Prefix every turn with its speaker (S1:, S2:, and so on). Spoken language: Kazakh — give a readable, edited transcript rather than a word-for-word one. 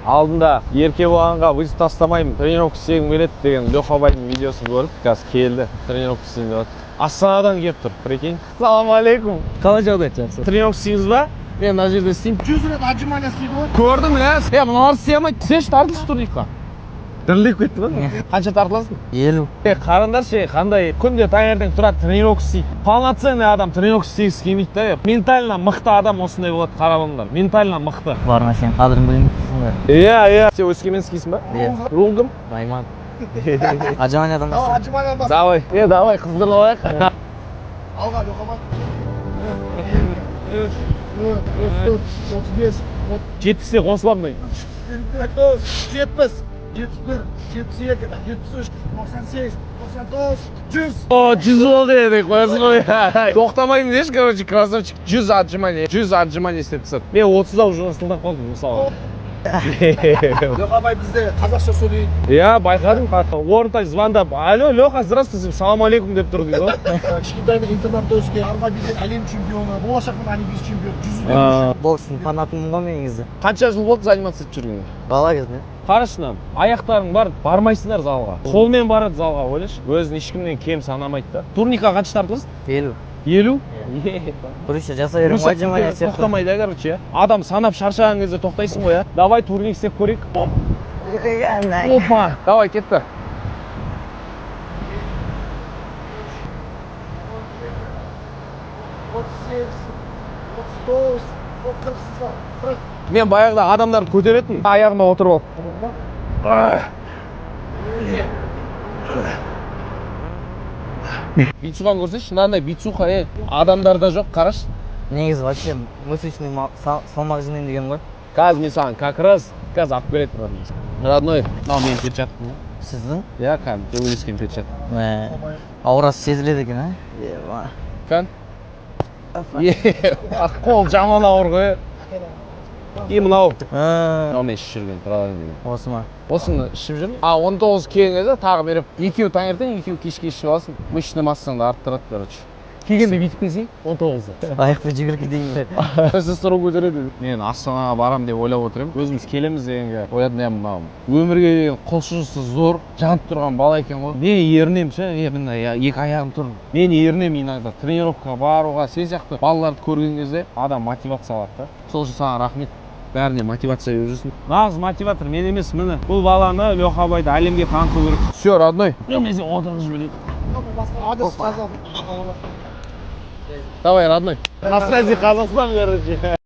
S1: Алдында ерке болғанға вызов тастамаймын, тренировка істегім келеді деген Лёхабайдың видеосын көріп, қазір келді, тренировка істейін деп. Астанадан келіп тұр, прикинь. Ассалаmu алейкум.
S2: Қалай жағдай жақсы?
S1: Тренировка істейсіз ба? Мен мына жерде істеймін.
S3: 100 рет отжимания істейді ғой.
S1: Көрдім, мыналар істей алмайды. Сен тартылшы турникқа. Дірілдеп кетті ғой. Қанша тартыласың?
S2: 50.
S1: Қараңдаршы, қандай күнде таңертең тұрады, тренировка істейді. Полноценный адам тренировка істегісі келмейді да. Ментально мықты адам осындай болады, қарап. Ментально мықты.
S2: Барына сен қадірін білмейсің ба?
S1: Иә. Сен өскеменскийсің ба?
S2: Иә.
S1: Руың кім?
S2: Найман. Отжиманиядан
S3: Ал отжимания бас.
S1: Давай. Давай, қыздырып алайық.
S3: Алға Лёхабай. 35.
S1: 70-те қосыла алмай.
S3: 70. 71, 72, 73, 98, 99, 100.
S1: О, 100 болды едік, қоясың ғой. Тоқтамаймын деші, короче, красавчик. 100 отжимания істеп тастады. Мен 30-да уже ысылдап қалдым, мысалы.
S3: Лёхабай бізде қазақша сөйлейді.
S1: Иә, байқадым. Орынтай звондап, алло, Леха, здравствуйте, салам алейкум деп тұр дейді ғой.
S3: Кішкентаймен интернатта өскен, армавиде әлем чемпионы, болашақтың олимпийский чемпионы, 100
S2: Бокстың фанатымын ғой мен негізі.
S1: Қанша жыл болды заниматься етіп жүргенге?
S2: Бала кезінен.
S1: Қарашынан, аяқтарың бар, бармайсыңдар залға. Қолмен барады залға, ойлашы. Өзін ешкімнен кем санамайды да. Турникқа қанша тартыласың?
S2: 50.
S1: 50?
S2: Бірінші жасай беремін ғой отжимания сияқты.
S1: Тоқтамайды, короче. Адам санап шаршаған кезде тоқтайсың ғой, Давай турник істеп көрейік. Опа! Давай, кетті. Мен баяғыда адамдарды көтеретін, аяғыма отырып алып. Бицухан көрсеші, мынандай бицуха, адамдарда жоқ, қараш.
S2: Негізі вообще мышечный салмақ жинайын деген ғой.
S1: Қазір мен саған как раз алып беретін. Родной, мынау менің перчаткам.
S2: Сіздің?
S1: Иә, кәдімгі төбелескен перчатка.
S2: Аурасы сезіледі екен, а?
S1: Кән? Қол жаман ауыр ғой. Мынау. Мынау мен ішіп жүрген, тұралайын деген.
S2: Осы ма?
S1: Осыны ішіп жүрмін. 19 келген кезде тағы беріп, екеуі таңертең, екеуі кешке ішіп аласың. Мышечный массаңды арттырады, короче. Келгенде бүйтіп келсең, 19-да.
S2: Аяқпен жүгіріп кетейін бе?
S1: Тестостерон көтереді. Мен Астанаға барам деп ойлап отырмын. Өзіміз келеміз дегенге ойладым, мынау өмірге деген құлшынысы зор, жанып тұрған бала екен ғой. Мен ерінемін ше, екі аяғым тұр. Мен ерінемін иногда тренировкаға баруға, сен сияқты балаларды көрген кезде адам мотивация алады да. Сол үшін саған рахмет. Бәріне мотивация беріп жүрсің. Нағыз мотиватор мен емес, міне. Бұл баланы Лёхабайды әлемге таныту керек. Все, родной. Мен сен отырғызып жіберейін.
S3: Адрес сказал.
S1: Давай, родной. На связи Казахстан, короче.